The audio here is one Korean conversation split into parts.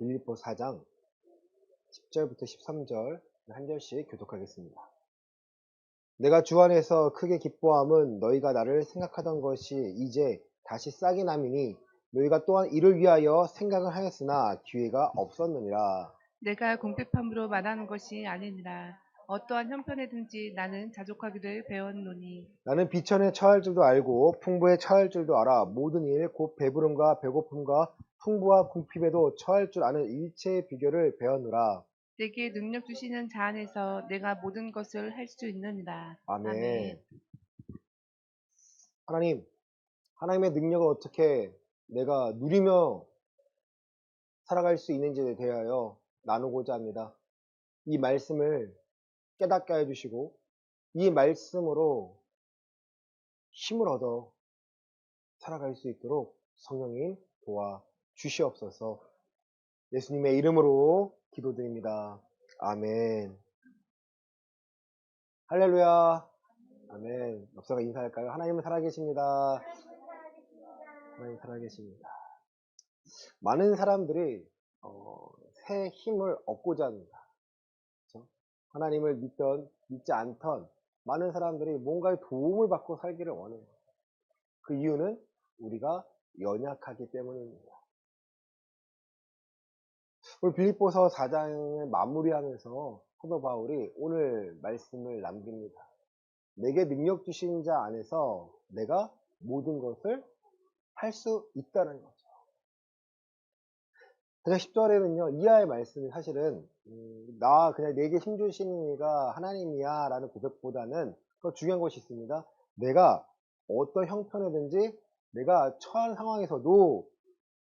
빌립보 4장 10절부터 13절 한 절씩 교독하겠습니다. 내가 주 안에서 크게 기뻐함은 너희가 나를 생각하던 것이 이제 다시 싹이 남이니 너희가 또한 이를 위하여 생각을 하였으나 기회가 없었느니라. 내가 궁핍함으로 말하는 것이 아니니라. 어떠한 형편에든지 나는 자족하기를 배웠노니 나는 비천에 처할 줄도 알고 풍부에 처할 줄도 알아. 모든 일 곧 배부름과 배고픔과 풍부와 궁핍에도 처할 줄 아는 일체의 비결을 배웠노라. 내게 능력 주시는 자 안에서 내가 모든 것을 할 수 있느니라. 아멘. 아멘. 하나님, 하나님의 능력을 어떻게 내가 누리며 살아갈 수 있는지에 대하여 나누고자 합니다. 이 말씀을 깨닫게 해주시고 이 말씀으로 힘을 얻어 살아갈 수 있도록 성령님 도와 주시옵소서. 예수님의 이름으로 기도드립니다. 아멘. 할렐루야. 아멘. 역사가 인사할까요? 하나님은 살아계십니다. 하나님 살아계십니다. 많은 사람들이 새 힘을 얻고자 합니다. 그렇죠? 하나님을 믿던 믿지 않던 많은 사람들이 뭔가의 도움을 받고 살기를 원해요. 그 이유는 우리가 연약하기 때문입니다. 오늘 빌립보서 4장을 마무리하면서 사도 바울이 오늘 말씀을 남깁니다. 내게 능력 주신 자 안에서 내가 모든 것을 할 수 있다는 거죠. 사장 10절에는요, 이하의 말씀이 사실은 나 그냥 내게 힘 주시는 이가 하나님이야 라는 고백보다는 더 중요한 것이 있습니다. 내가 어떤 형편이든지 내가 처한 상황에서도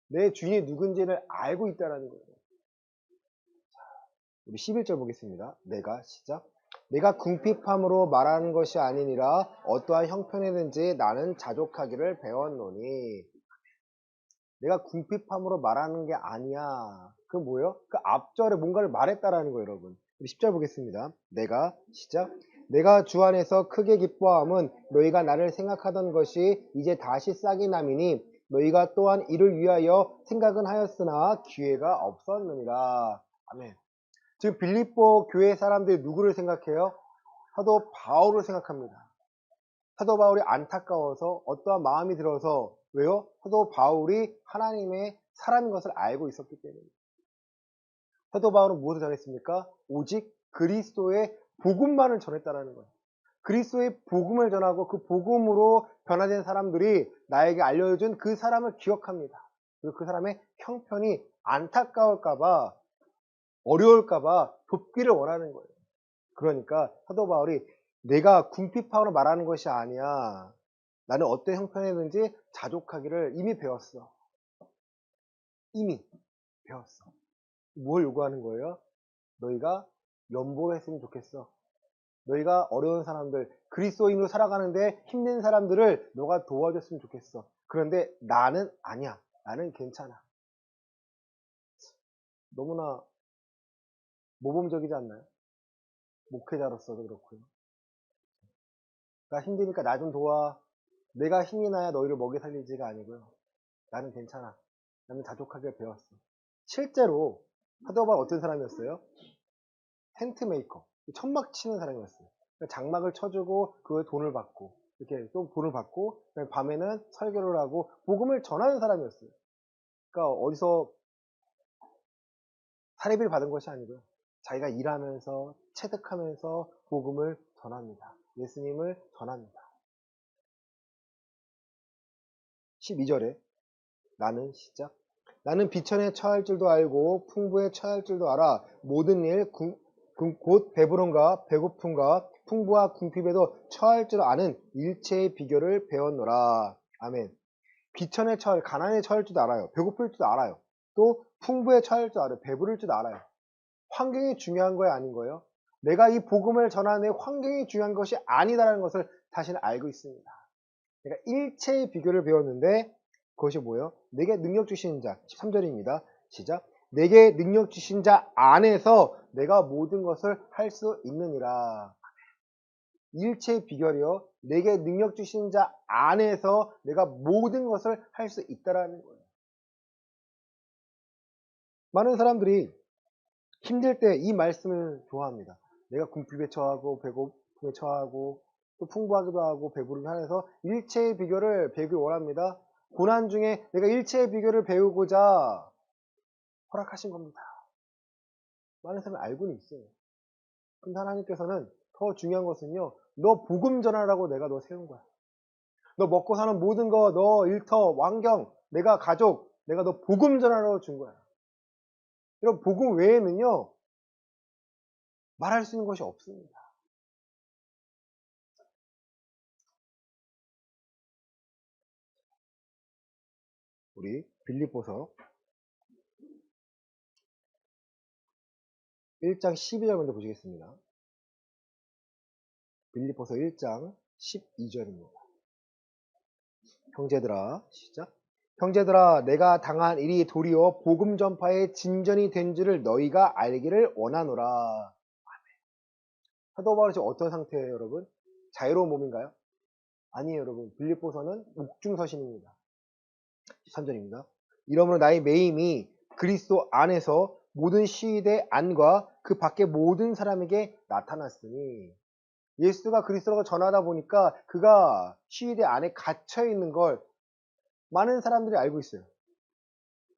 내 주인이 누군지를 알고 있다는 거예요. 우리 11절 보겠습니다. 내가 시작. 내가 궁핍함으로 말하는 것이 아니니라 어떠한 형편이든지 나는 자족하기를 배웠노니. 내가 궁핍함으로 말하는 게 아니야. 그 뭐예요? 그 앞절에 뭔가를 말했다라는 거예요, 여러분. 우리 10절 보겠습니다. 내가 시작. 내가 주 안에서 크게 기뻐함은 너희가 나를 생각하던 것이 이제 다시 싹이 남이니 너희가 또한 이를 위하여 생각은 하였으나 기회가 없었느니라. 아멘. 지금 빌립보 교회 사람들이 누구를 생각해요? 사도 바울을 생각합니다. 사도 바울이 안타까워서 어떠한 마음이 들어서 왜요? 사도 바울이 하나님의 사람인 것을 알고 있었기 때문입니다. 사도 바울은 무엇을 전했습니까? 오직 그리스도의 복음만을 전했다라는 거예요. 그리스도의 복음을 전하고 그 복음으로 변화된 사람들이 나에게 알려준 그 사람을 기억합니다. 그리고 그 사람의 형편이 안타까울까봐 어려울까봐 돕기를 원하는 거예요. 그러니까 사도 바울이 내가 궁핍함으로 말하는 것이 아니야. 나는 어떤 형편이든지 자족하기를 이미 배웠어. 이미 배웠어. 뭘 요구하는 거예요? 너희가 연보를 했으면 좋겠어. 너희가 어려운 사람들, 그리스도인으로 살아가는데 힘든 사람들을 너가 도와줬으면 좋겠어. 그런데 나는 아니야. 나는 괜찮아. 너무나 모범적이지 않나요? 목회자로서도 그렇고요. 나 힘드니까 나 좀 도와. 내가 힘이 나야 너희를 먹여 살리지가 아니고요. 나는 괜찮아. 나는 자족하게 배웠어. 실제로 사도 바울 어떤 사람이었어요? 텐트 메이커, 천막 치는 사람이었어요. 장막을 쳐주고 그에 돈을 받고 이렇게 또 돈을 받고 밤에는 설교를 하고 복음을 전하는 사람이었어요. 그러니까 어디서 사례비를 받은 것이 아니고요. 자기가 일하면서 체득하면서 복음을 전합니다. 예수님을 전합니다. 12절에 나는 시작. 나는 비천에 처할 줄도 알고 풍부에 처할 줄도 알아. 모든 일 곧 배부름과 배고픔과 풍부와 궁핍에도 처할 줄 아는 일체의 비결을 배웠노라. 아멘. 비천에 처할, 가난에 처할 줄도 알아요. 배고플 줄도 알아요. 또 풍부에 처할 줄도 알아요. 배부를 줄도 알아요. 환경이 중요한 거예요, 아닌 거예요? 내가 이 복음을 전하는 환경이 중요한 것이 아니다라는 것을 자신은 알고 있습니다. 그러니까 일체의 비결을 배웠는데 그것이 뭐예요? 내게 능력 주신 자, 13절입니다. 시작. 내게 능력 주신 자 안에서 내가 모든 것을 할 수 있느니라. 일체의 비결이요. 내게 능력 주신 자 안에서 내가 모든 것을 할 수 있다라는 거예요. 많은 사람들이 힘들 때 이 말씀을 좋아합니다. 내가 궁핍에 처하고 배고픔에 처하고 또 풍부하기도 하고 배부르게 하여서 일체의 비결을 배우길 원합니다. 고난 중에 내가 일체의 비결을 배우고자 허락하신 겁니다. 많은 사람이 알고는 있어요. 근데 하나님께서는 더 중요한 것은요, 너 복음 전하라고 내가 너 세운 거야. 너 먹고 사는 모든 거, 너 일터, 환경, 내가 가족, 내가 너 복음 전하라고 준 거야. 이런 복음 외에는요, 말할 수 있는 것이 없습니다. 우리 빌립보서 1장 12절 먼저 보시겠습니다. 빌립보서 1장 12절입니다. 형제들아, 시작. 형제들아, 내가 당한 일이 도리어 복음 전파의 진전이 된 줄을 너희가 알기를 원하노라. 사도 바울이 지금 어떤 상태예요, 여러분? 자유로운 몸인가요? 아니에요, 여러분. 빌립보서는 묵중서신입니다. 13절입니다. 이러므로 나의 매임이 그리스도 안에서 모든 시위대 안과 그 밖의 모든 사람에게 나타났으니, 예수가 그리스도라고 전하다 보니까 그가 시위대 안에 갇혀 있는 걸 많은 사람들이 알고 있어요.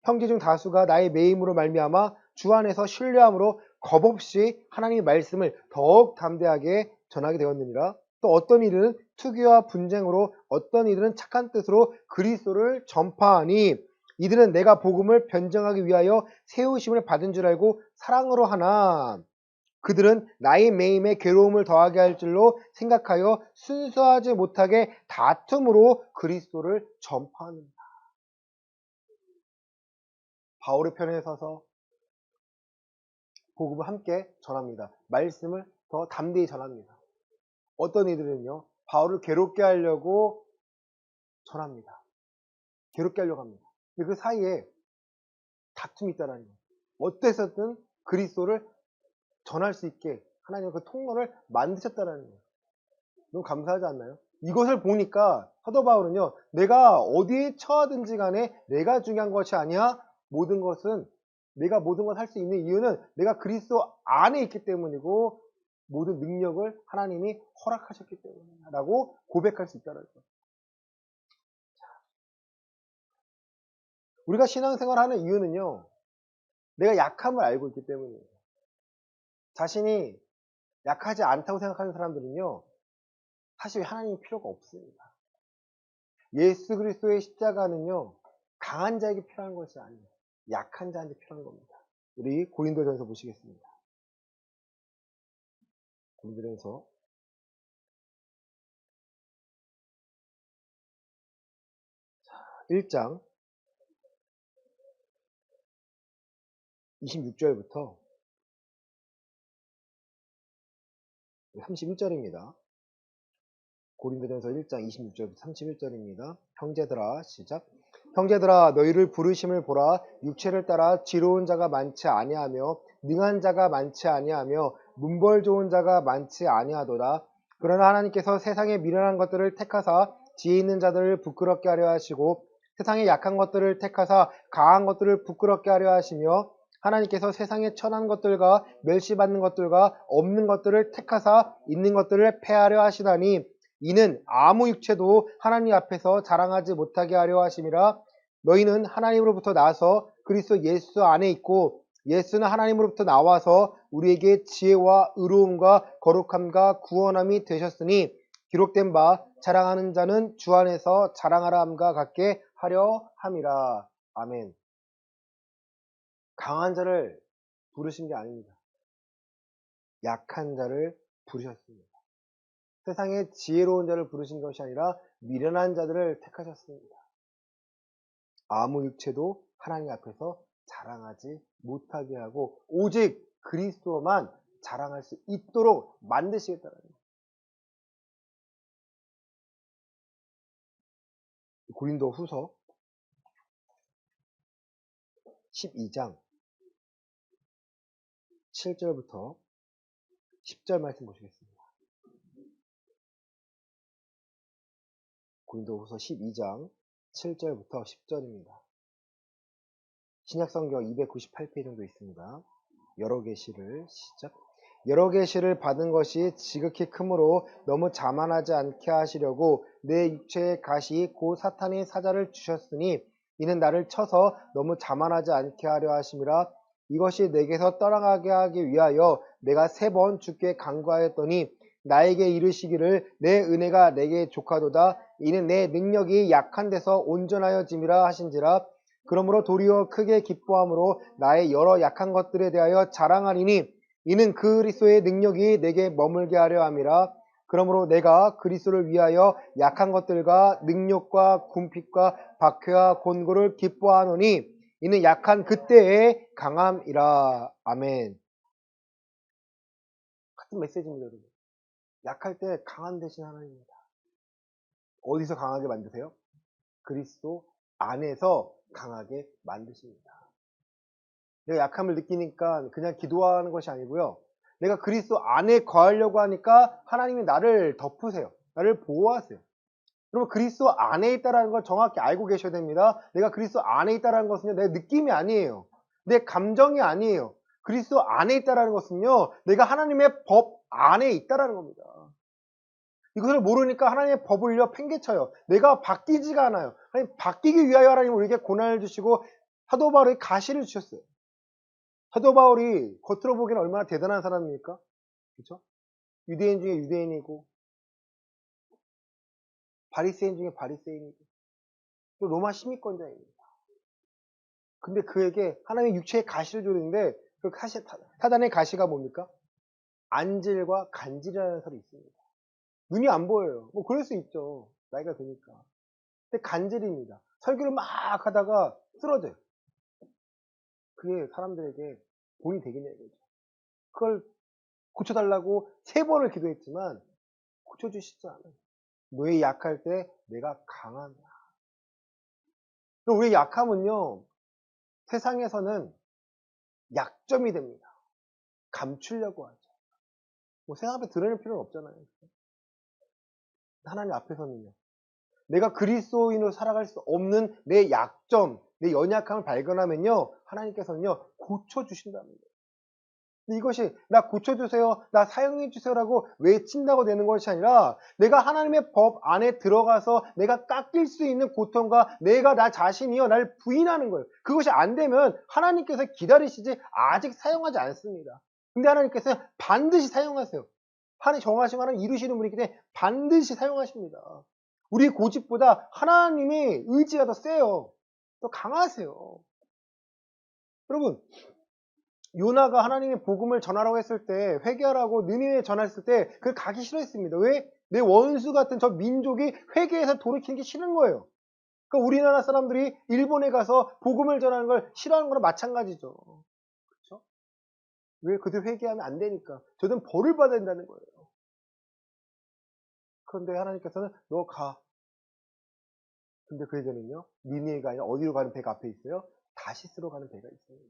형제 중 다수가 나의 매임으로 말미암아 주 안에서 신뢰함으로 겁없이 하나님의 말씀을 더욱 담대하게 전하게 되었느니라. 또 어떤 이들은 투기와 분쟁으로, 어떤 이들은 착한 뜻으로 그리스도를 전파하니, 이들은 내가 복음을 변증하기 위하여 세우심을 받은 줄 알고 사랑으로 하나, 그들은 나의 매임에 괴로움을 더하게 할 줄로 생각하여 순수하지 못하게 다툼으로 그리스도를 전파하느니라. 바울의 편에 서서 복음을 함께 전합니다. 말씀을 더 담대히 전합니다. 어떤 이들은요, 바울을 괴롭게 하려고 전합니다. 괴롭게 하려고 합니다. 근데 그 사이에 다툼이 있다는 거예요. 어때서든 그리스도를 전할 수 있게 하나님은 그 통로를 만드셨다는 거예요. 너무 감사하지 않나요? 이것을 보니까 사도 바울은요, 내가 어디에 처하든지 간에 내가 중요한 것이 아니야. 내가 모든 걸 할 수 있는 이유는 내가 그리스도 안에 있기 때문이고, 모든 능력을 하나님이 허락하셨기 때문이라고 고백할 수 있다는 거예요. 우리가 신앙생활을 하는 이유는요, 내가 약함을 알고 있기 때문이에요. 자신이 약하지 않다고 생각하는 사람들은요, 사실 하나님이 필요가 없습니다. 예수 그리스도의 십자가는요, 강한 자에게 필요한 것이 아니에요. 약한 자한테 필요한 겁니다. 우리 고린도전서 보시겠습니다. 고린도전서 1장 26절부터 31절입니다. 고린도전서 1장 26절부터 31절입니다. 형제들아, 시작. 형제들아, 너희를 부르심을 보라. 육체를 따라 지혜로운 자가 많지 아니하며 능한 자가 많지 아니하며 문벌 좋은 자가 많지 아니하도다. 그러나 하나님께서 세상의 미련한 것들을 택하사 지혜 있는 자들을 부끄럽게 하려 하시고, 세상의 약한 것들을 택하사 강한 것들을 부끄럽게 하려 하시며, 하나님께서 세상의 천한 것들과 멸시받는 것들과 없는 것들을 택하사 있는 것들을 패하려 하시다니, 이는 아무 육체도 하나님 앞에서 자랑하지 못하게 하려 하심이라. 너희는 하나님으로부터 나서 그리스도 예수 안에 있고, 예수는 하나님으로부터 나와서 우리에게 지혜와 의로움과 거룩함과 구원함이 되셨으니, 기록된 바 자랑하는 자는 주 안에서 자랑하라 함과 같게 하려 함이라. 아멘. 강한 자를 부르신 게 아닙니다. 약한 자를 부르셨습니다. 세상에 지혜로운 자를 부르신 것이 아니라 미련한 자들을 택하셨습니다. 아무 육체도 하나님 앞에서 자랑하지 못하게 하고 오직 그리스도만 자랑할 수 있도록 만드시겠다는 거예요. 고린도 후서 12장 7절부터 10절 말씀 보시겠습니다. 고린도 후서 12장 7절부터 10절입니다. 신약성경 298페이지 정도 있습니다. 여러 계시를 시작. 여러 계시를 받은 것이 지극히 크므로 너무 자만하지 않게 하시려고 내 육체의 가시 곧 사탄이 사자를 주셨으니 이는 나를 쳐서 너무 자만하지 않게 하려 하심이라. 이것이 내게서 떠나가게 하기 위하여 내가 3번 주께 간구하였더니 나에게 이르시기를 내 은혜가 내게 족하도다. 이는 내 능력이 약한 데서 온전하여짐이라 하신지라. 그러므로 도리어 크게 기뻐함으로 나의 여러 약한 것들에 대하여 자랑하리니 이는 그리스도의 능력이 내게 머물게 하려 함이라. 그러므로 내가 그리스도를 위하여 약한 것들과 능력과 궁핍과 박해와 곤고를 기뻐하노니 이는 약한 그때의 강함이라. 아멘. 같은 메시지입니다, 여러분. 약할 때 강한 대신 하나님입니다. 어디서 강하게 만드세요? 그리스도 안에서 강하게 만드십니다. 내가 약함을 느끼니까 그냥 기도하는 것이 아니고요. 내가 그리스도 안에 거하려고 하니까 하나님이 나를 덮으세요. 나를 보호하세요. 여러분, 그리스도 안에 있다는 걸 정확히 알고 계셔야 됩니다. 내가 그리스도 안에 있다는 것은요, 내 느낌이 아니에요. 내 감정이 아니에요. 그리스도 안에 있다는 것은요, 내가 하나님의 법 안에 있다는 겁니다. 이것을 모르니까 하나님의 법을요, 팽개쳐요. 내가 바뀌지가 않아요. 하나님, 바뀌기 위하여 하나님 우리에게 고난을 주시고 사도 바울에게 가시를 주셨어요. 사도 바울이 겉으로 보기에는 얼마나 대단한 사람입니까? 그렇죠? 유대인 중에 유대인이고 바리새인 중에 바리새인이고 또 로마 시민권자입니다. 근데 그에게 하나님의 육체의 가시를 주는데 그 사단의 가시가 뭡니까? 안질과 간질이라는 설이 있습니다. 눈이 안 보여요. 뭐 그럴 수 있죠. 나이가 드니까. 근데 간질입니다. 설교를 막 하다가 쓰러져요. 그게 사람들에게 본이 되겠냐 이거죠. 그걸 고쳐달라고 3번을 기도했지만 고쳐주시지 않아요. 너희 약할 때 내가 강하다. 우리의 약함은요, 세상에서는 약점이 됩니다. 감추려고 하죠. 뭐 세상 앞에 드러낼 필요는 없잖아요. 하나님 앞에서는요. 내가 그리스도인으로 살아갈 수 없는 내 약점, 내 연약함을 발견하면요, 하나님께서는요, 고쳐주신답니다. 근데 이것이 나 고쳐주세요, 나 사용해주세요라고 외친다고 되는 것이 아니라 내가 하나님의 법 안에 들어가서 내가 깎일 수 있는 고통과 내가 나 자신이요 나를 부인하는 거예요. 그것이 안 되면 하나님께서 기다리시지 아직 사용하지 않습니다. 근데 하나님께서 반드시 사용하세요. 하나님 정하시고 하나님 이루시는 분이기 때문에 반드시 사용하십니다. 우리 고집보다 하나님의 의지가 더 세요. 더 강하세요. 여러분, 요나가 하나님의 복음을 전하라고 했을 때, 회개하라고 느니네에 전했을 때 그걸 가기 싫어했습니다. 왜? 내 원수 같은 저 민족이 회개해서 돌이키는 게 싫은 거예요. 그러니까 우리나라 사람들이 일본에 가서 복음을 전하는 걸 싫어하는 거랑 마찬가지죠. 그렇죠? 왜? 그들 회개하면 안 되니까. 저들은 벌을 받아야 된다는 거예요. 그런데 하나님께서는 너 가. 근데 그 예전에는요, 니네가 아니라 어디로 가는 배가 앞에 있어요? 다시스로 가는 배가 있습니다.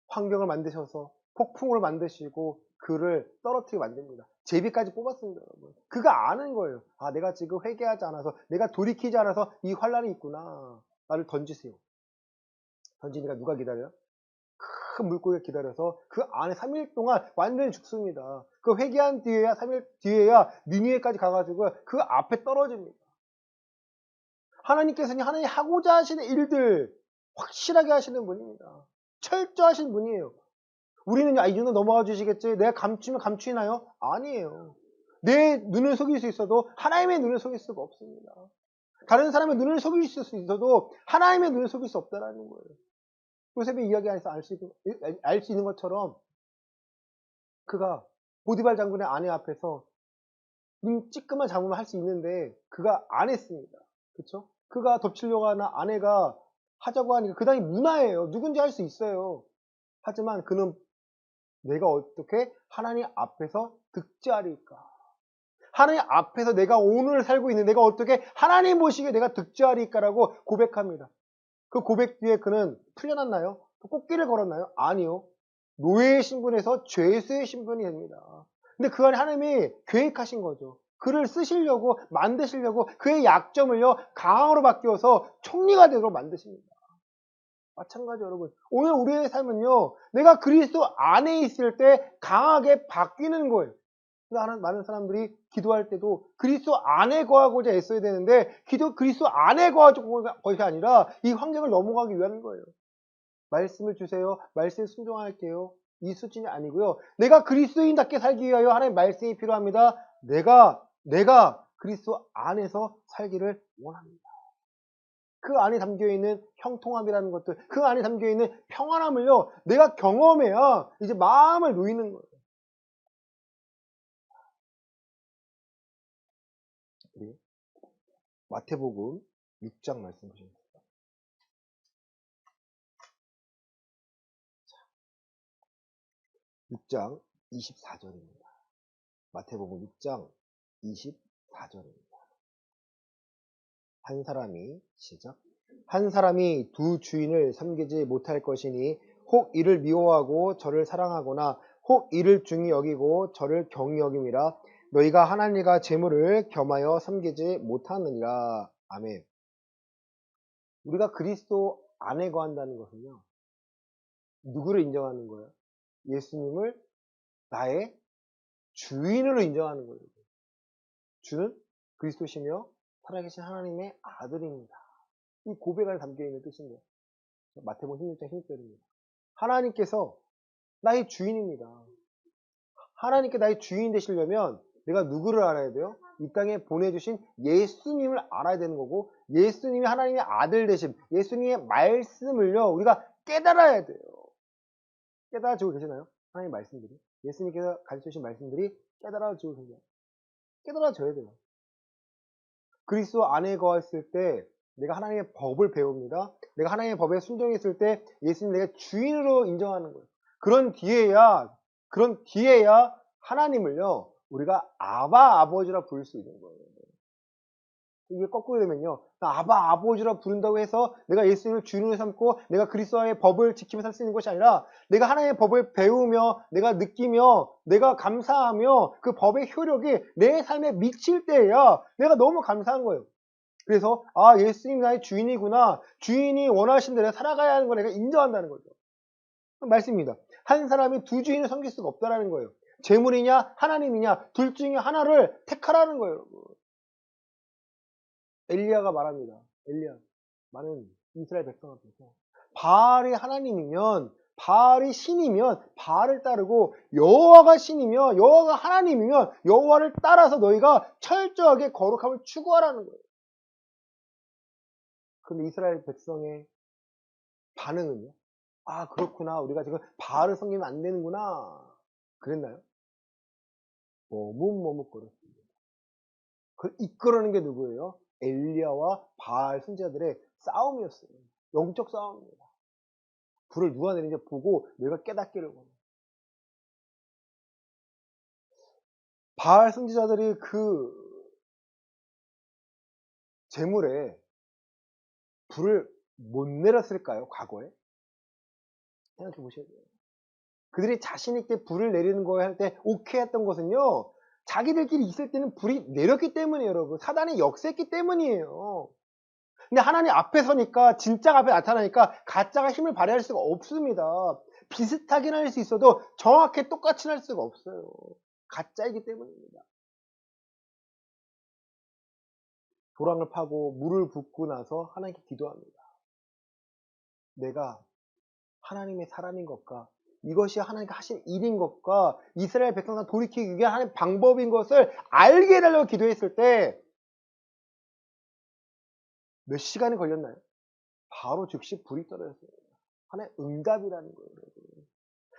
환경을 만드셔서 폭풍을 만드시고 그를 떨어뜨리게 만듭니다. 제비까지 뽑았습니다, 여러분. 그가 아는 거예요. 아, 내가 지금 회개하지 않아서, 내가 돌이키지 않아서 이 환란이 있구나. 나를 던지세요. 던지니까 누가 기다려요? 큰 물고기가 기다려서 그 안에 3일 동안 완전히 죽습니다. 그 회개한 뒤에야 3일 뒤에야 니느웨까지 가가지고 그 앞에 떨어집니다. 하나님께서는 하나님 하고자 하시는 일들 확실하게 하시는 분입니다. 철저하신 분이에요. 우리는 이 정도 넘어가 주시겠지. 내가 감추면 감추나요? 아니에요. 내 눈을 속일 수 있어도 하나님의 눈을 속일 수가 없습니다. 다른 사람의 눈을 속일 수 있어도 하나님의 눈을 속일 수 없다는 거예요. 요셉의 이야기 안에서 알 수 있는 것처럼 그가 보디발 장군의 아내 앞에서 눈 찌끄만 잡으면 할 수 있는데 그가 안 했습니다. 그렇죠? 그가 덮치려고 하는 아내가 하자고 하니까 그 당시 문화예요. 누군지 할 수 있어요. 하지만 그는 내가 어떻게 하나님 앞에서 득죄하리까? 하나님 앞에서 내가 오늘 살고 있는 내가 어떻게 하나님 보시기에 내가 득죄하리까라고 고백합니다. 그 고백 뒤에 그는 풀려났나요? 꽃길을 걸었나요? 아니요. 노예의 신분에서 죄수의 신분이 됩니다. 근데 그 안에 하나님이 계획하신 거죠. 그를 쓰시려고 만드시려고 그의 약점을요 강함으로 바뀌어서 총리가 되도록 만드십니다. 마찬가지 여러분. 오늘 우리의 삶은요, 내가 그리스도 안에 있을 때 강하게 바뀌는 거예요. 많은 사람들이 기도할 때도 그리스도 안에 거하고자 애써야 되는데, 그리스도 안에 거하고자 것이 아니라 이 환경을 넘어가기 위한 거예요. 말씀을 주세요. 말씀에 순종할게요. 이 수준이 아니고요. 내가 그리스도인답게 살기 위하여 하나님의 말씀이 필요합니다. 내가 그리스도 안에서 살기를 원합니다. 그 안에 담겨있는 형통함이라는 것들, 그 안에 담겨있는 평안함을요, 내가 경험해야 이제 마음을 누이는 거예요. 우리 마태복음 6장 말씀 보시겠습니다. 6장 24절입니다. 마태복음 6장 24절입니다. 한 사람이 두 주인을 섬기지 못할 것이니 혹 이를 미워하고 저를 사랑하거나 혹 이를 중히 여기고 저를 경히 여김이라. 너희가 하나님과 재물을 겸하여 섬기지 못하느니라. 아멘. 우리가 그리스도 안에 거한다는 것은요, 누구를 인정하는 거예요? 예수님을 나의 주인으로 인정하는 거예요. 주는 그리스도시며 살아계신 하나님의 아들입니다. 이 고백 안에 담겨있는 뜻인데요. 마태복음 16장 16절입니다. 하나님께서 나의 주인입니다. 하나님께 나의 주인 되시려면 내가 누구를 알아야 돼요? 이 땅에 보내주신 예수님을 알아야 되는 거고, 예수님이 하나님의 아들 되심, 예수님의 말씀을요, 우리가 깨달아야 돼요. 깨달아지고 계시나요? 하나님의 말씀들이. 예수님께서 가르쳐주신 말씀들이 깨달아지고 계세요. 깨달아져야 돼요. 그리스도 안에 거했을 때 내가 하나님의 법을 배웁니다. 내가 하나님의 법에 순종했을 때 예수님 내가 주인으로 인정하는 거예요. 그런 뒤에야 하나님을요, 우리가 아바 아버지라 부를 수 있는 거예요. 이게 거꾸로 되면요, 아바 아버지라 부른다고 해서 내가 예수님을 주인으로 삼고 내가 그리스도의 법을 지키며 살 수 있는 것이 아니라, 내가 하나님의 법을 배우며 내가 느끼며 내가 감사하며 그 법의 효력이 내 삶에 미칠 때야 내가 너무 감사한 거예요. 그래서 예수님 나의 주인이구나, 주인이 원하신 대로 살아가야 하는 걸 내가 인정한다는 거죠. 말씀입니다. 한 사람이 두 주인을 섬길 수가 없다라는 거예요. 재물이냐 하나님이냐 둘 중에 하나를 택하라는 거예요. 엘리야가 말합니다. 엘리야, 많은 이스라엘 백성 앞에서 바알이 하나님이면, 바알이 신이면 바알을 따르고, 여호와가 신이며 여호와가 하나님이면 여호와를 따라서 너희가 철저하게 거룩함을 추구하라는 거예요. 그런데 이스라엘 백성의 반응은요? 그렇구나, 우리가 지금 바알을 섬기면 안 되는구나, 그랬나요? 머뭇머뭇거렸습니다. 그 이끌어내는 게 누구예요? 엘리야와 바알 선지자들의 싸움이었어요. 영적 싸움입니다. 불을 누가 내리는지 보고 내가 깨닫기를 원해요. 바알 선지자들이 그 재물에 불을 못 내렸을까요? 과거에? 생각해 보셔야 돼요. 그들이 자신있게 불을 내리는 거에 할 때 오케이 했던 것은요, 자기들끼리 있을 때는 불이 내렸기 때문이에요, 여러분. 사단이 역사했기 때문이에요. 근데 하나님 앞에 서니까, 진짜가 앞에 나타나니까 가짜가 힘을 발휘할 수가 없습니다. 비슷하긴 할 수 있어도 정확히 똑같이 할 수가 없어요. 가짜이기 때문입니다. 도랑을 파고 물을 붓고 나서 하나님께 기도합니다. 내가 하나님의 사람인 것과 이것이 하나님께 하신 일인 것과 이스라엘 백성을 돌이키기 위한 하나님의 방법인 것을 알게 해달라고 기도했을 때 몇 시간이 걸렸나요? 바로 즉시 불이 떨어졌어요. 하나님의 응답이라는 거예요.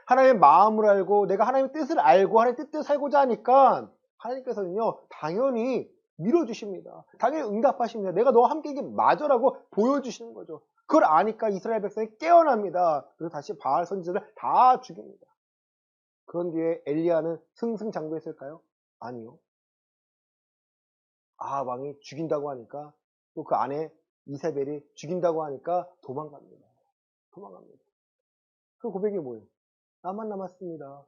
하나님의 마음을 알고 내가 하나님의 뜻을 알고 하나님의 뜻대로 살고자 하니까 하나님께서는요, 당연히 밀어주십니다. 당연히 응답하십니다. 내가 너와 함께 이게 맞아라고 보여주시는 거죠. 그걸 아니까 이스라엘 백성이 깨어납니다. 그래서 다시 바알 선지자를 다 죽입니다. 그런 뒤에 엘리야는 승승장구했을까요? 아니요. 왕이 죽인다고 하니까, 또 그 아내 이세벨이 죽인다고 하니까 도망갑니다. 그 고백이 뭐예요? 나만 남았습니다.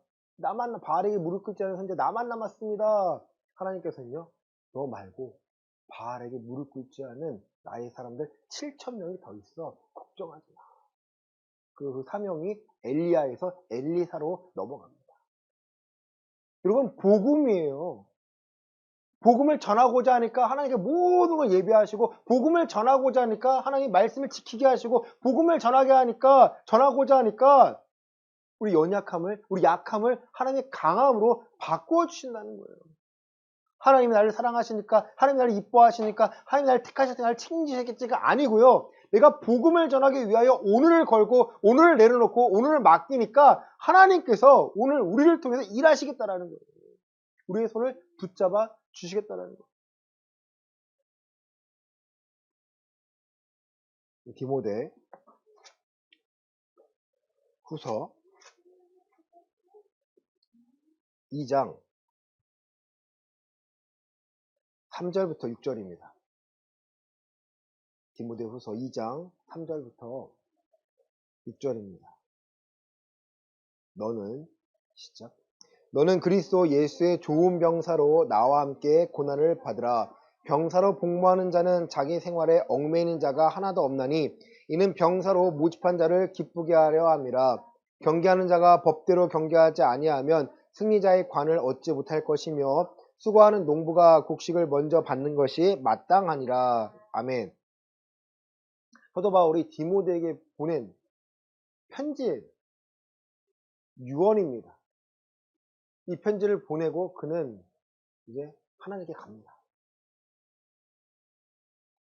바알에게 무릎 꿇지 않은 선지자 나만 남았습니다. 하나님께서는요, 너 말고 바알에게 무릎 꿇지 않은 나의 사람들 7,000명이 더 있어. 걱정하지 마. 그 사명이 엘리야에서 엘리사로 넘어갑니다. 여러분, 복음이에요. 복음을 전하고자 하니까 하나님께 모든 걸 예비하시고, 복음을 전하고자 하니까 하나님 말씀을 지키게 하시고, 복음을 전하고자 하니까 우리 연약함을, 우리 약함을 하나님의 강함으로 바꾸어 주신다는 거예요. 하나님이 나를 사랑하시니까, 하나님이 나를 이뻐하시니까, 하나님이 나를 택하셔서 나를 책임지시겠지가 아니고요. 내가 복음을 전하기 위하여 오늘을 걸고, 오늘을 내려놓고, 오늘을 맡기니까 하나님께서 오늘 우리를 통해서 일하시겠다라는 거예요. 우리의 손을 붙잡아 주시겠다라는 거예요. 디모데 후서 2장 3절부터 6절입니다. 디모데 후서 2장 3절부터 6절입니다. 너는 그리스도 예수의 좋은 병사로 나와 함께 고난을 받으라. 병사로 복무하는 자는 자기 생활에 얽매이는 자가 하나도 없나니 이는 병사로 모집한 자를 기쁘게 하려 함이라. 경계하는 자가 법대로 경계하지 아니하면 승리자의 관을 얻지 못할 것이며 수고하는 농부가 곡식을 먼저 받는 것이 마땅하니라. 아멘. 사도 바울이 디모데에게 보낸 편지예요. 유언입니다. 이 편지를 보내고 그는 이제 하나님께 갑니다.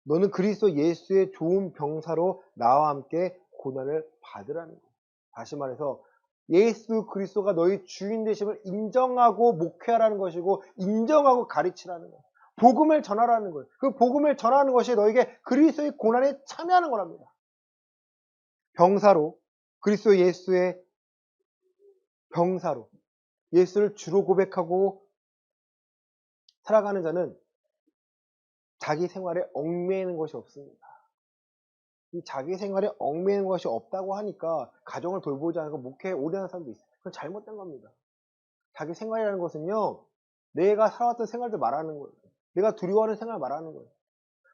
너는 그리스도 예수의 좋은 병사로 나와 함께 고난을 받으라는 거예요. 다시 말해서 예수 그리스도가 너희 주인 되심을 인정하고 목회하라는 것이고 인정하고 가르치라는 거예요. 복음을 전하라는 거예요. 그 복음을 전하는 것이 너에게 그리스도의 고난에 참여하는 거랍니다. 병사로, 그리스도 예수의 병사로 예수를 주로 고백하고 살아가는 자는 자기 생활에 얽매이는 것이 없습니다. 이 자기 생활에 얽매이는 것이 없다고 하니까 가정을 돌보지 않고 목회에 오래 하는 사람도 있어요. 그건 잘못된 겁니다. 자기 생활이라는 것은요, 내가 살아왔던 생활들 말하는 거예요. 내가 두려워하는 생활 말하는 거예요.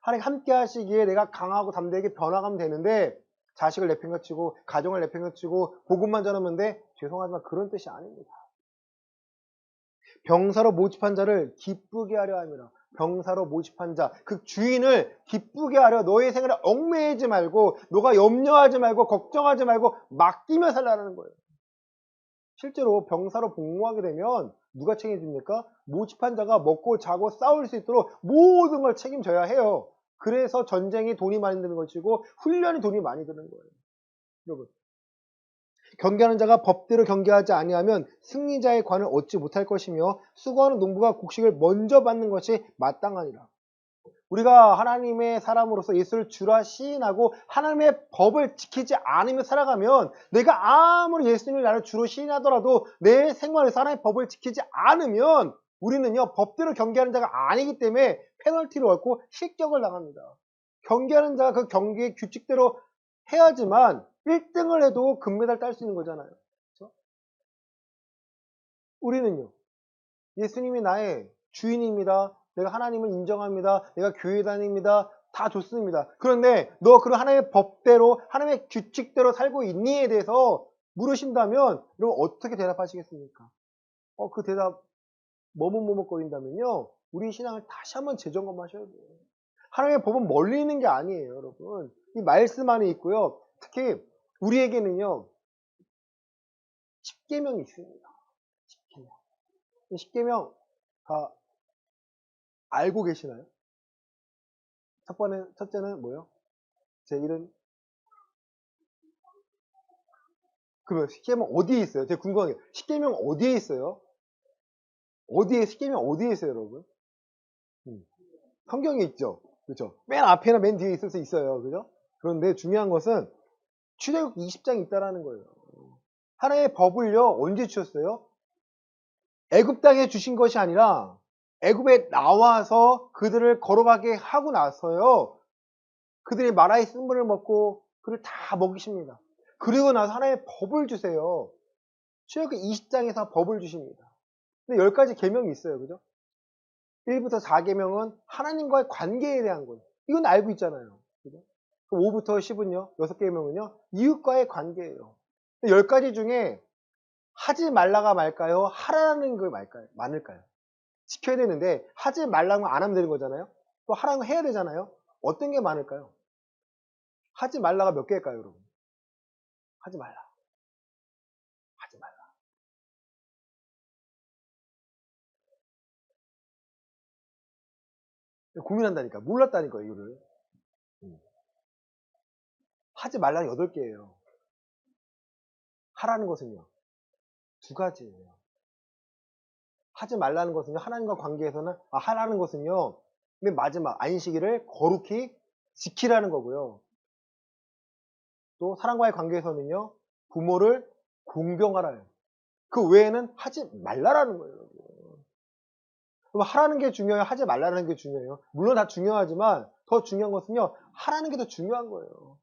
하나님 함께 하시기에 내가 강하고 담대하게 변화가면 되는데 자식을 내팽개치고 가정을 내팽개치고 복음만 전하면 돼? 죄송하지만 그런 뜻이 아닙니다. 병사로 모집한 자를 기쁘게 하려 함이라. 병사로 모집한 자, 그 주인을 기쁘게 하려 너의 생활에 얽매이지 말고 너가 염려하지 말고 걱정하지 말고 맡기며 살라는 거예요. 실제로 병사로 복무하게 되면 누가 책임집니까? 모집한 자가 먹고 자고 싸울 수 있도록 모든 걸 책임져야 해요. 그래서 전쟁이 돈이 많이 드는 것이고 훈련이 돈이 많이 드는 거예요. 여러분, 경계하는 자가 법대로 경계하지 아니하면 승리자의 관을 얻지 못할 것이며 수고하는 농부가 곡식을 먼저 받는 것이 마땅하니라. 우리가 하나님의 사람으로서 예수를 주라 시인하고 하나님의 법을 지키지 않으며 살아가면 내가 아무리 예수님을 나를 주로 시인하더라도 내 생활에서 하나님의 법을 지키지 않으면 우리는요 법대로 경계하는 자가 아니기 때문에 페널티를 얻고 실격을 당합니다. 경계하는 자가 그 경기의 규칙대로 해야지만 1등을 해도 금메달 딸 수 있는 거잖아요. 그렇죠? 우리는요 예수님이 나의 주인입니다. 내가 하나님을 인정합니다. 내가 교회 다닙니다. 다 좋습니다. 그런데 너 그런 하나님의 법대로 하나님의 규칙대로 살고 있니에 대해서 물으신다면 여러분 어떻게 대답하시겠습니까? 그 대답 머뭇머뭇거린다면요 우리 신앙을 다시 한번 재점검하셔야 돼요. 하나님의 법은 멀리 있는 게 아니에요. 여러분 이 말씀 안에 있고요. 특히 우리에게는요 10계명이 있습니다. 10계명. 10계명 다 알고 계시나요? 첫째는 뭐예요? 제 일은 그러면 10계명 어디에 있어요? 제가 궁금한 게 10계명 어디에 있어요? 10계명 어디에 있어요, 여러분? 성경에 있죠. 그렇죠? 맨 앞에나 맨 뒤에 있을 수 있어요. 그죠? 그런데 중요한 것은 출애굽 20장이 있다라는 거예요. 하나님의 법을요 언제 주셨어요? 애굽 땅에 주신 것이 아니라 애굽에 나와서 그들을 걸어가게 하고 나서요 그들이 마라의 쓴물을 먹고 그를 다 먹이십니다. 그리고 나서 하나님의 법을 주세요. 출애굽 20장에서 법을 주십니다. 근데 10가지 계명이 있어요. 그죠? 1부터 4계명은 하나님과의 관계에 대한 거예요. 이건 알고 있잖아요. 그죠? 그럼 5부터 10은요? 6개명은요? 이웃과의 관계예요. 10가지 중에 하지 말라가 말까요? 하라는 걸 많을까요? 지켜야 되는데 하지 말라는 건 안 하면 되는 거잖아요. 또 하라는 거 해야 되잖아요. 어떤 게 많을까요? 하지 말라가 몇 개일까요, 여러분? 하지 말라. 하지 말라. 고민한다니까. 몰랐다니까, 이거를. 하지 말라는 8개예요. 하라는 것은요. 2가지예요. 하지 말라는 것은요. 하나님과 관계에서는 하라는 것은요. 맨 마지막 안식일을 거룩히 지키라는 거고요. 또 사람과의 관계에서는요. 부모를 공경하라요. 그 외에는 하지 말라라는 거예요. 그럼 하라는 게 중요해요? 하지 말라는 게 중요해요? 물론 다 중요하지만 더 중요한 것은요. 하라는 게 더 중요한 거예요.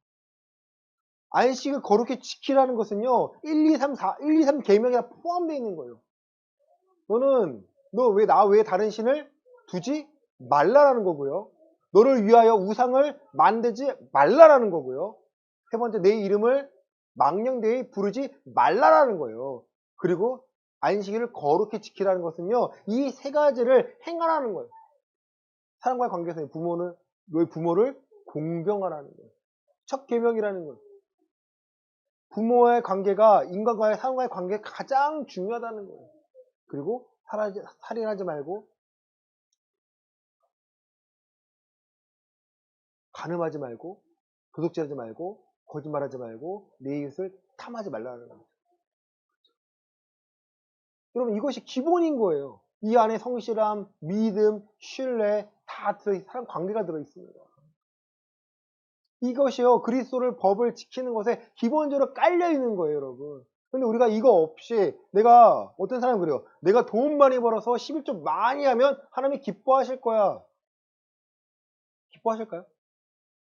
안식을 거룩히 지키라는 것은요. 1, 2, 3, 4, 1, 2, 3 계명에 포함되어 있는 거예요. 너 왜 나 외에 다른 신을 두지 말라라는 거고요. 너를 위하여 우상을 만들지 말라라는 거고요. 세 번째, 내 이름을 망령되이 부르지 말라라는 거예요. 그리고 안식일을 거룩히 지키라는 것은요. 이 3가지를 행하라는 거예요. 사람과의 관계에서 너의 부모를 공경하라는 거예요. 첫 계명이라는 거예요. 부모와의 관계가 인간과의 사람과의 관계가 가장 중요하다는 거예요. 그리고 살인하지 말고 간음하지 말고 도둑질하지 말고 거짓말하지 말고 내 이웃을 탐하지 말라는 거예요. 여러분 이것이 기본인 거예요. 이 안에 성실함, 믿음, 신뢰 다 사람 관계가 들어있습니다. 이것이요 그리스도를 법을 지키는 것에 기본적으로 깔려 있는 거예요, 여러분. 근데 우리가 이거 없이 어떤 사람은 그래요. 내가 돈 많이 벌어서 11조 많이 하면 하나님이 기뻐하실 거야. 기뻐하실까요?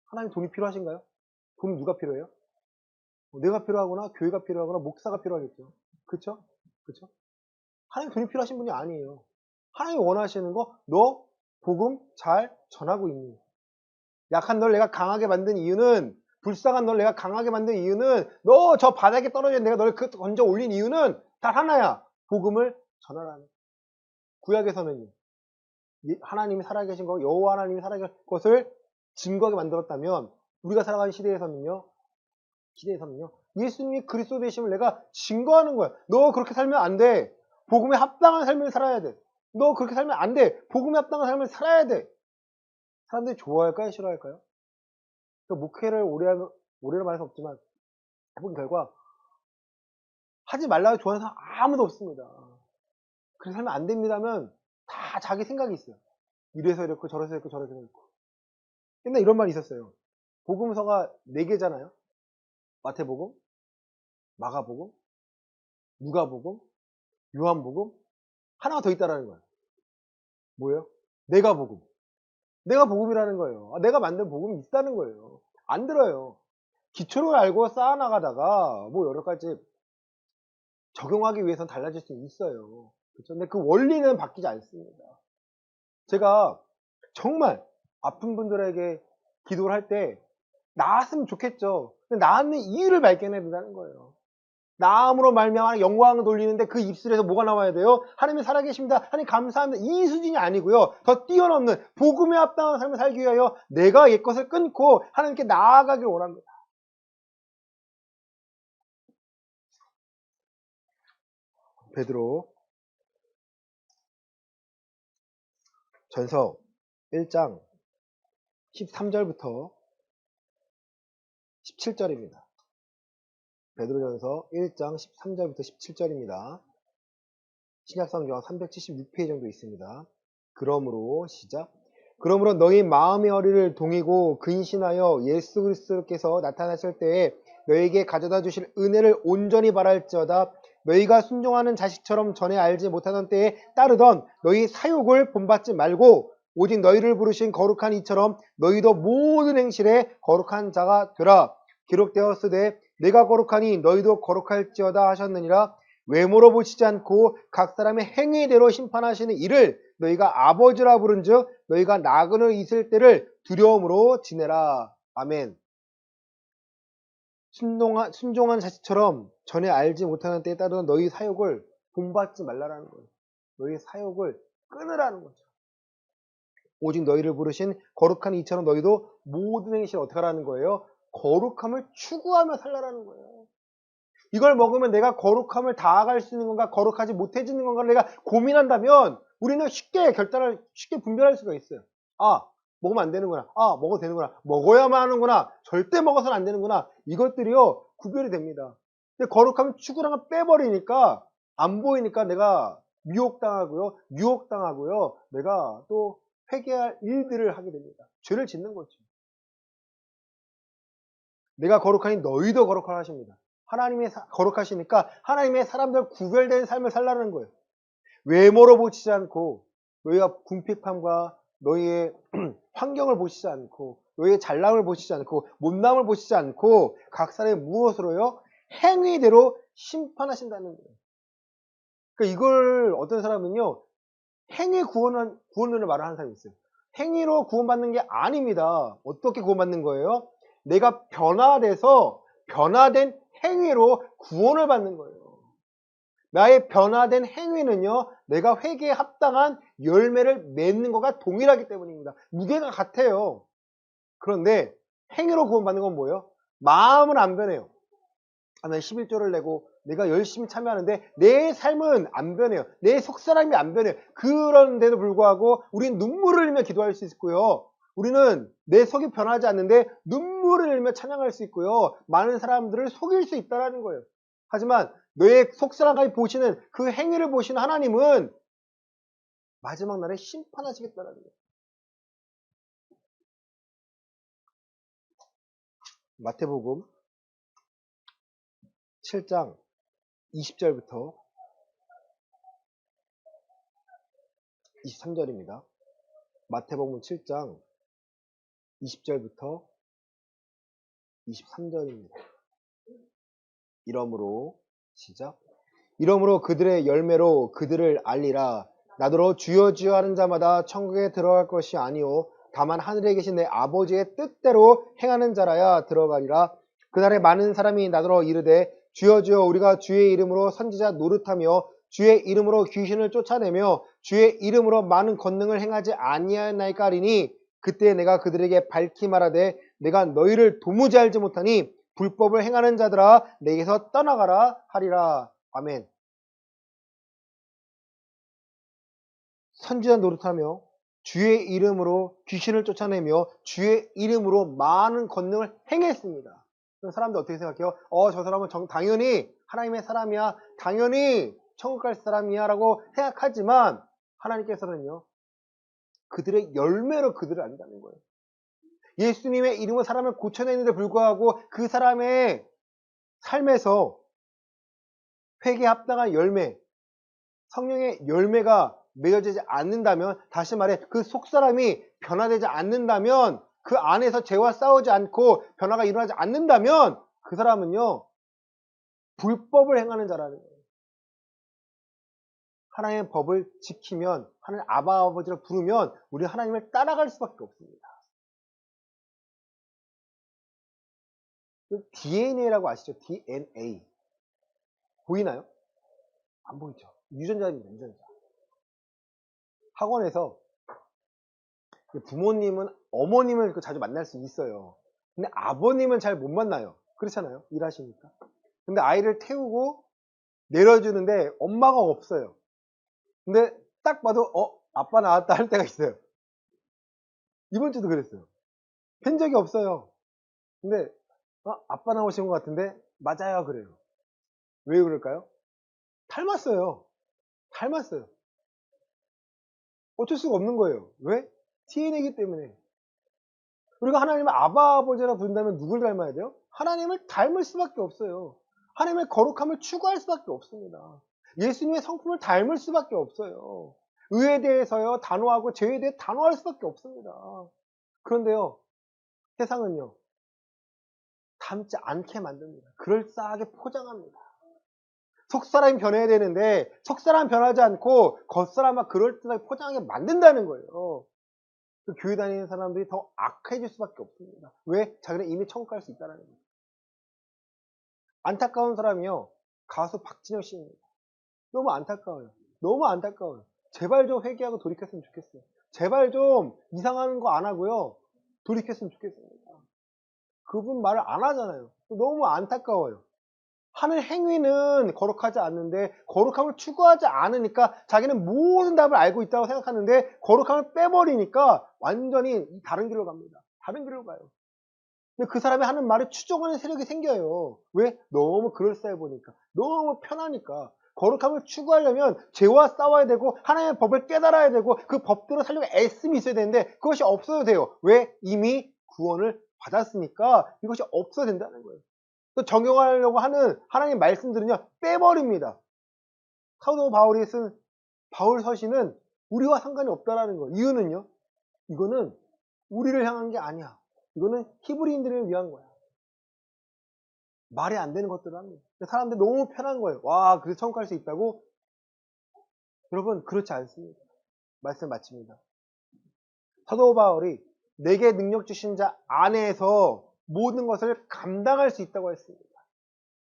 하나님 돈이 필요하신가요? 돈 누가 필요해요? 내가 필요하거나 교회가 필요하거나 목사가 필요하겠죠. 그쵸? 그쵸? 하나님 돈이 필요하신 분이 아니에요. 하나님이 원하시는 거 너 복음 잘 전하고 있니? 약한 널 내가 강하게 만든 이유는 불쌍한 널 내가 강하게 만든 이유는 너 저 바닥에 떨어진 내가 널 건져 올린 이유는 단 하나야. 복음을 전하라는. 구약에서는요. 하나님이 살아계신 거 여호와 하나님이 살아계신 것을 증거하게 만들었다면 우리가 살아가는 시대에서는요. 예수님이 그리스도 되심을 내가 증거하는 거야. 너 그렇게 살면 안 돼. 복음에 합당한 삶을 살아야 돼. 너 그렇게 살면 안 돼. 복음에 합당한 삶을 살아야 돼. 사람들이 좋아할까요? 싫어할까요? 목회를 오래는 말할 수 없지만 해본 결과 하지 말라고 좋아하는 사람 아무도 없습니다. 그렇게 살면 안 됩니다면 다 자기 생각이 있어요. 이래서 이렇고 저래서 이렇고 저래서 이렇고. 옛날에 이런 말이 있었어요. 복음서가 4개잖아요. 마태복음, 마가복음, 누가복음, 요한복음, 하나가 더 있다라는 거예요. 뭐예요? 내가 복음이라는 거예요. 내가 만든 복음이 있다는 거예요. 안 들어요. 기초를 알고 쌓아나가다가 여러 가지 적용하기 위해서는 달라질 수 있어요. 그렇죠? 근데 그 원리는 바뀌지 않습니다. 제가 정말 아픈 분들에게 기도를 할 때 나았으면 좋겠죠. 근데 나았는 이유를 발견해야 된다는 거예요. 나음으로 말미암아 영광을 돌리는데 그 입술에서 뭐가 나와야 돼요? 하나님이 살아계십니다. 하나님 감사합니다. 이 수준이 아니고요. 더 뛰어넘는 복음에 합당한 삶을 살기 위하여 내가 옛것을 끊고 하나님께 나아가길 원합니다. 베드로 전서 1장 13절부터 17절입니다. 베드로전서 1장 13절부터 17절입니다. 신약성경 376페이지 정도 있습니다. 그러므로 시작. 그러므로 너희 마음의 어리를 동이고 근신하여 예수 그리스도께서 나타나실 때에 너희에게 가져다 주실 은혜를 온전히 바랄지어다. 너희가 순종하는 자식처럼 전에 알지 못하던 때에 따르던 너희 사욕을 본받지 말고 오직 너희를 부르신 거룩한 이처럼 너희도 모든 행실에 거룩한 자가 되라. 기록되었으되 내가 거룩하니 너희도 거룩할지어다 하셨느니라. 외모로 보시지 않고 각 사람의 행위대로 심판하시는 이를 너희가 아버지라 부른즉 너희가 나그네 있을 때를 두려움으로 지내라. 아멘. 순종한 자식처럼 전에 알지 못하는 때에 따르는 너희 사욕을 본받지 말라라는 거예요. 너희 사욕을 끊으라는 거죠. 오직 너희를 부르신 거룩한 이처럼 너희도 모든 행실을 어떻게 하라는 거예요? 거룩함을 추구하며 살라라는 거예요. 이걸 먹으면 내가 거룩함을 다가갈 수 있는 건가, 거룩하지 못해지는 건가를 내가 고민한다면 우리는 쉽게 분별할 수가 있어요. 아, 먹으면 안 되는구나. 아, 먹어도 되는구나. 먹어야만 하는구나. 절대 먹어서는 안 되는구나. 이것들이요, 구별이 됩니다. 근데 거룩함을 추구랑을 빼버리니까, 안 보이니까 내가 미혹당하고요, 유혹당하고요, 내가 또 회개할 일들을 하게 됩니다. 죄를 짓는 거죠. 내가 거룩하니 너희도 거룩하라 하십니다. 하나님이 거룩하시니까 하나님의 사람들 구별된 삶을 살라는 거예요. 외모로 보시지 않고 너희가 궁핍함과 너희의 환경을 보시지 않고 너희의 잘남을 보시지 않고 못남을 보시지 않고 각 사람의 무엇으로요? 행위대로 심판하신다는 거예요. 그러니까 이걸 어떤 사람은요, 행위 구원론을 말하는 사람이 있어요. 행위로 구원받는 게 아닙니다. 어떻게 구원받는 거예요? 내가 변화된 행위로 구원을 받는 거예요. 나의 변화된 행위는요, 내가 회개에 합당한 열매를 맺는 것과 동일하기 때문입니다. 무게가 같아요. 그런데 행위로 구원받는 건 뭐예요? 마음은 안 변해요. 난 11조를 내고 내가 열심히 참여하는데 내 삶은 안 변해요. 내 속사람이 안 변해요. 그런데도 불구하고 우리는 눈물을 흘리며 기도할 수 있고요. 우리는 내 속이 변하지 않는데 눈물을 흘리며 찬양할 수 있고요. 많은 사람들을 속일 수 있다는 거예요. 하지만 너의 속사람까지 보시는 그 행위를 보시는 하나님은 마지막 날에 심판하시겠다는 거예요. 마태복음 7장 20절부터 23절입니다. 마태복음 7장 20절부터 23절입니다. 이러므로 시작. 이러므로 그들의 열매로 그들을 알리라. 나더러 주여 주여 하는 자마다 천국에 들어갈 것이 아니요 다만 하늘에 계신 내 아버지의 뜻대로 행하는 자라야 들어가리라. 그날에 많은 사람이 나더러 이르되 주여 주여 우리가 주의 이름으로 선지자 노릇하며 주의 이름으로 귀신을 쫓아내며 주의 이름으로 많은 권능을 행하지 아니하나이까 하리니 그때 내가 그들에게 밝히 말하되 내가 너희를 도무지 알지 못하니 불법을 행하는 자들아 내게서 떠나가라 하리라. 아멘. 선지자 노릇하며 주의 이름으로 귀신을 쫓아내며 주의 이름으로 많은 권능을 행했습니다. 그럼 사람들 어떻게 생각해요? 저 사람은 당연히 하나님의 사람이야. 당연히 천국 갈 사람이야 라고 생각하지만 하나님께서는요. 그들의 열매로 그들을 안다는 거예요. 예수님의 이름으로 사람을 고쳐내는데 불구하고 그 사람의 삶에서 회개에 합당한 열매, 성령의 열매가 맺어지지 않는다면, 다시 말해 그 속사람이 변화되지 않는다면, 그 안에서 죄와 싸우지 않고 변화가 일어나지 않는다면 그 사람은요 불법을 행하는 자라는 거예요. 하나님의 법을 지키면, 하나님 아바 아버지를 부르면 우리 하나님을 따라갈 수밖에 없습니다. DNA라고 아시죠? DNA 보이나요? 안 보이죠? 유전자입니다. 유전자. 학원에서 부모님은 어머님을 자주 만날 수 있어요. 근데 아버님은 잘 못 만나요. 그렇잖아요. 일하시니까. 근데 아이를 태우고 내려주는데 엄마가 없어요. 근데 딱 봐도 아빠 나왔다 할 때가 있어요. 이번 주도 그랬어요. 뵌 적이 없어요. 근데 아빠 나오신 것 같은데 맞아요 그래요. 왜 그럴까요? 닮았어요. 닮았어요. 어쩔 수가 없는 거예요. 왜? DNA이기 때문에. 우리가 하나님을 아바 아버지라 부른다면 누굴 닮아야 돼요? 하나님을 닮을 수밖에 없어요. 하나님의 거룩함을 추구할 수밖에 없습니다. 예수님의 성품을 닮을 수밖에 없어요. 의에 대해서요 단호하고 죄에 대해 단호할 수밖에 없습니다. 그런데요 세상은요 닮지 않게 만듭니다. 그럴싸하게 포장합니다. 속사람이 변해야 되는데 속사람 변하지 않고 겉사람만 그럴듯하게 포장하게 만든다는 거예요. 그 교회 다니는 사람들이 더 악해질 수밖에 없습니다. 왜? 자기는 이미 천국 갈 수 있다는 거예요. 안타까운 사람이요. 가수 박진영 씨입니다. 너무 안타까워요. 너무 안타까워요. 제발 좀 회개하고 돌이켰으면 좋겠어요. 제발 좀 이상한 거 안 하고요. 돌이켰으면 좋겠습니다. 그분 말을 안 하잖아요. 너무 안타까워요. 하는 행위는 거룩하지 않는데 거룩함을 추구하지 않으니까 자기는 모든 답을 알고 있다고 생각하는데 거룩함을 빼버리니까 완전히 다른 길로 갑니다. 다른 길로 가요. 근데 그 사람이 하는 말을 추종하는 세력이 생겨요. 왜? 너무 그럴싸해 보니까. 너무 편하니까. 거룩함을 추구하려면 죄와 싸워야 되고 하나님의 법을 깨달아야 되고 그 법대로 살려고 애씀이 있어야 되는데 그것이 없어도 돼요. 왜? 이미 구원을 받았으니까 이것이 없어야 된다는 거예요. 또 적용하려고 하는 하나님 말씀들은요 빼버립니다. 사도 바울이 쓴 바울 서신은 우리와 상관이 없다라는 거예요. 이유는요. 이거는 우리를 향한 게 아니야. 이거는 히브리인들을 위한 거야. 말이 안 되는 것들을 합니다. 사람들이 너무 편한 거예요. 와, 그래서 천국 갈 수 있다고? 여러분, 그렇지 않습니다. 말씀 마칩니다. 사도 바울이 내게 능력 주신 자 안에서 모든 것을 감당할 수 있다고 했습니다.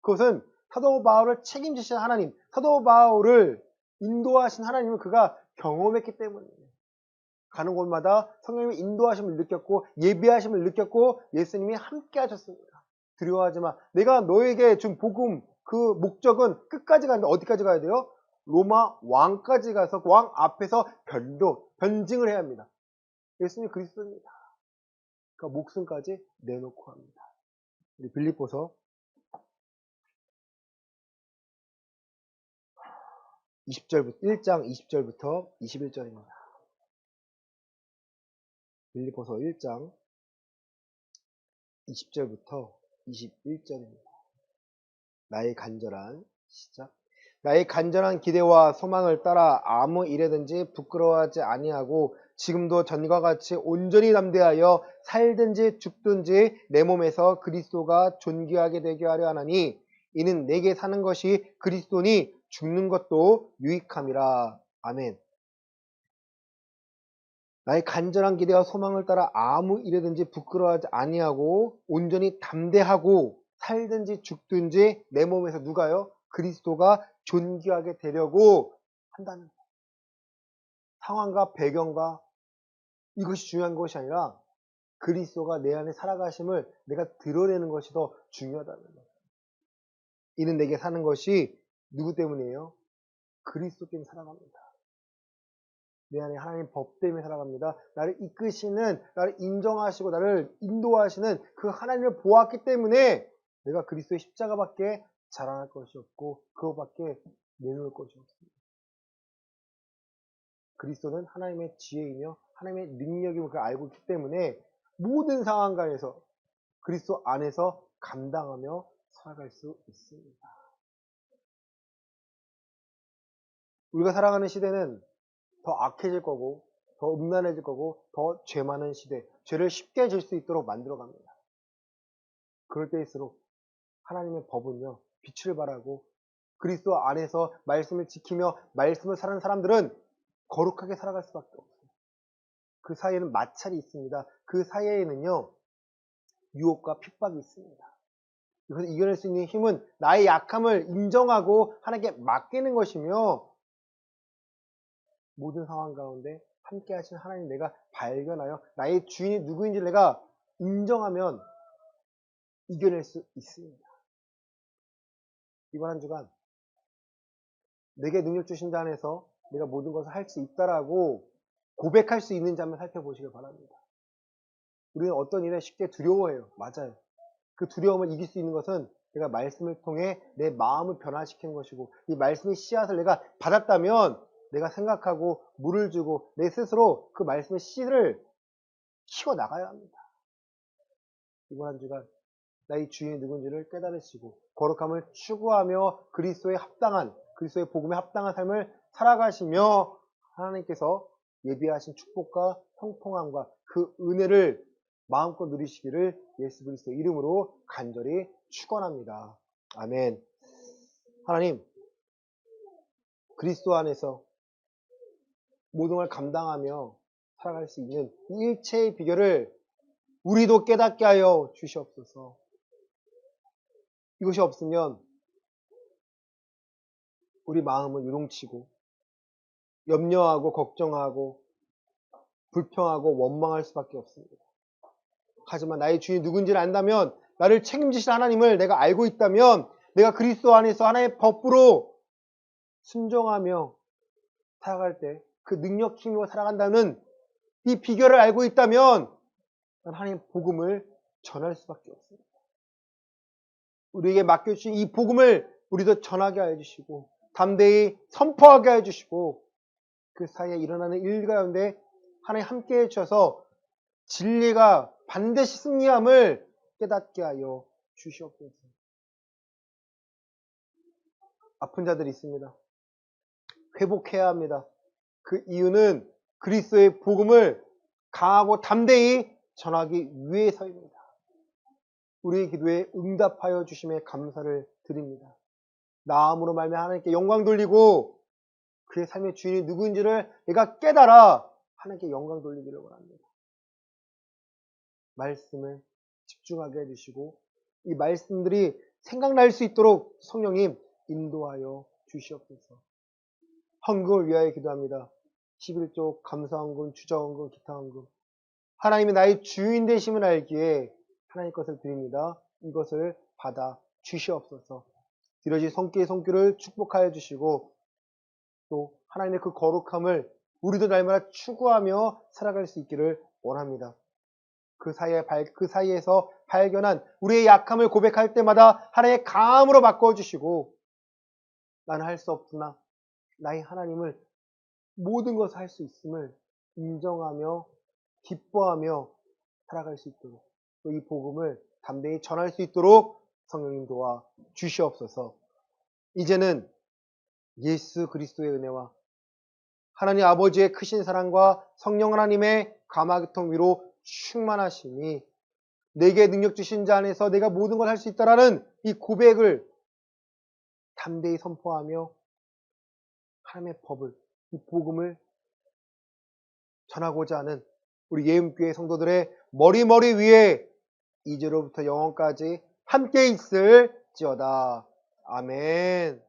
그것은 사도 바울을 책임지신 하나님, 사도 바울을 인도하신 하나님을 그가 경험했기 때문이에요. 가는 곳마다 성령님의 인도하심을 느꼈고 예비하심을 느꼈고 예수님이 함께 하셨습니다. 두려워하지 마. 내가 너에게 준 복음 그 목적은 끝까지 가는데 어디까지 가야 돼요? 로마 왕까지 가서 왕 앞에서 변증을 해야 합니다. 예수님 그리스도입니다. 그러니까 목숨까지 내놓고 합니다. 우리 빌립보서 1장 20절부터 21절입니다. 빌립보서 1장 20절부터 21절입니다. 나의 간절한 시작. 나의 간절한 기대와 소망을 따라 아무 일에든지 부끄러워하지 아니하고 지금도 전과 같이 온전히 담대하여 살든지 죽든지 내 몸에서 그리스도가 존귀하게 되게 하려 하나니 이는 내게 사는 것이 그리스도니 죽는 것도 유익함이라. 아멘. 나의 간절한 기대와 소망을 따라 아무 일에든지 부끄러워하지 아니하고 온전히 담대하고 살든지 죽든지 내 몸에서 누가요? 그리스도가 존귀하게 되려고 한다는 거예요. 상황과 배경과 이것이 중요한 것이 아니라 그리스도가 내 안에 살아가심을 내가 드러내는 것이 더 중요하다는 거예요. 이는 내게 사는 것이 누구 때문이에요? 그리스도 때문에 살아갑니다. 내 안에 하나님 법 때문에 살아갑니다. 나를 이끄시는, 나를 인정하시고 나를 인도하시는 그 하나님을 보았기 때문에 내가 그리스도의 십자가밖에 자랑할 것이 없고 그것밖에 내놓을 것이 없습니다. 그리스도는 하나님의 지혜이며 하나님의 능력임을 그걸 알고 있기 때문에 모든 상황간에서 그리스도 안에서 감당하며 살아갈 수 있습니다. 우리가 살아가는 시대는 더 악해질 거고 더 음란해질 거고 더 죄 많은 시대, 죄를 쉽게 질 수 있도록 만들어 갑니다. 그럴 때일수록 하나님의 법은요 빛을 발하고 그리스도 안에서 말씀을 지키며 말씀을 사는 사람들은 거룩하게 살아갈 수밖에 없어요. 그 사이에는 마찰이 있습니다. 그 사이에는요 유혹과 핍박이 있습니다. 이것을 이겨낼 수 있는 힘은 나의 약함을 인정하고 하나님께 맡기는 것이며 모든 상황 가운데 함께 하신 하나님 내가 발견하여 나의 주인이 누구인지를 내가 인정하면 이겨낼 수 있습니다. 이번 한 주간 내게 능력 주신 자 안에서 내가 모든 것을 할 수 있다라고 고백할 수 있는지 한번 살펴보시길 바랍니다. 우리는 어떤 일에 쉽게 두려워해요. 맞아요. 그 두려움을 이길 수 있는 것은 내가 말씀을 통해 내 마음을 변화시키는 것이고 이 말씀의 씨앗을 내가 받았다면 내가 생각하고 물을 주고 내 스스로 그 말씀의 씨를 키워나가야 합니다. 이번 한 주간 나의 주인이 누군지를 깨달으시고 거룩함을 추구하며 그리스도의 합당한 그리스도의 복음에 합당한 삶을 살아가시며 하나님께서 예비하신 축복과 형통함과 그 은혜를 마음껏 누리시기를 예수 그리스도의 이름으로 간절히 축원합니다. 아멘. 하나님, 그리스도 안에서 모든 걸 감당하며 살아갈 수 있는 이 일체의 비결을 우리도 깨닫게 하여 주시옵소서. 이것이 없으면 우리 마음은 요동치고 염려하고 걱정하고 불평하고 원망할 수밖에 없습니다. 하지만 나의 주인이 누군지를 안다면, 나를 책임지실 하나님을 내가 알고 있다면, 내가 그리스도 안에서 하나의 법으로 순종하며 살아갈 때 그 능력 힘으로 살아간다는 이 비결을 알고 있다면 난 하나님의 복음을 전할 수밖에 없습니다. 우리에게 맡겨주신 이 복음을 우리도 전하게 해주시고 담대히 선포하게 해주시고 그 사이에 일어나는 일 가운데 하나님 함께 해주셔서 진리가 반드시 승리함을 깨닫게 하여 주시옵소서. 아픈 자들이 있습니다. 회복해야 합니다. 그 이유는 그리스도의 복음을 강하고 담대히 전하기 위해서입니다. 우리의 기도에 응답하여 주심에 감사를 드립니다. 나음으로 말미암아 하나님께 영광 돌리고 그의 삶의 주인이 누구인지를 내가 깨달아 하나님께 영광 돌리기를 원합니다. 말씀을 집중하게 해주시고 이 말씀들이 생각날 수 있도록 성령님 인도하여 주시옵소서. 헌금을 위하여 기도합니다. 11조 감사헌금, 주저헌금, 기타헌금. 하나님이 나의 주인 되심을 알기에 하나님 것을 드립니다. 이것을 받아 주시옵소서. 드려진 손길의 손길을 축복하여 주시고 또 하나님의 그 거룩함을 우리도 날마다 추구하며 살아갈 수 있기를 원합니다. 그 사이에서 발견한 우리의 약함을 고백할 때마다 하나님의 강함으로 바꿔주시고 나는 할 수 없으나 나의 하나님을 모든 것을 할 수 있음을 인정하며 기뻐하며 살아갈 수 있도록 또 이 복음을 담대히 전할 수 있도록 성령님 도와 주시옵소서. 이제는 예수 그리스도의 은혜와 하나님 아버지의 크신 사랑과 성령 하나님의 감화교통 위로 충만하시니 내게 능력 주신 자 안에서 내가 모든 걸 할 수 있다라는 이 고백을 담대히 선포하며 하나님의 법을, 이 복음을 전하고자 하는 우리 예음교회 성도들의 머리 위에 이제로부터 영원까지 함께 있을지어다. 아멘.